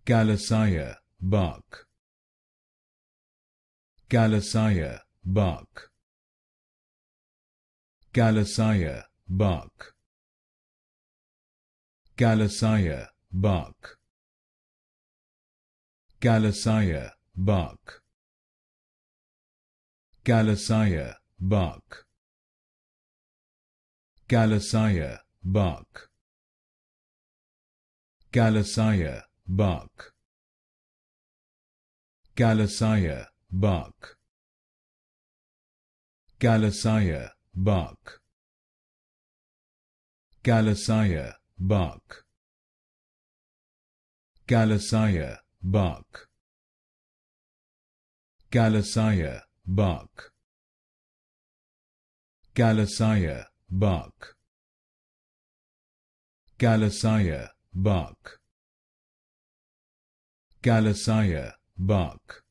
Calisaya Bark, Calisaya Bark, Calisaya Bark, Calisaya Bark, Calisaya Bark, Calisaya Bark, Calisaya Bark, Calisaya Bark, Calisaya Bark, Calisaya Bark, Calisaya Bark, Calisaya Bark, Calisaya Bark, Calisaya Bark, Calisaya Bark, Calisaya Bark,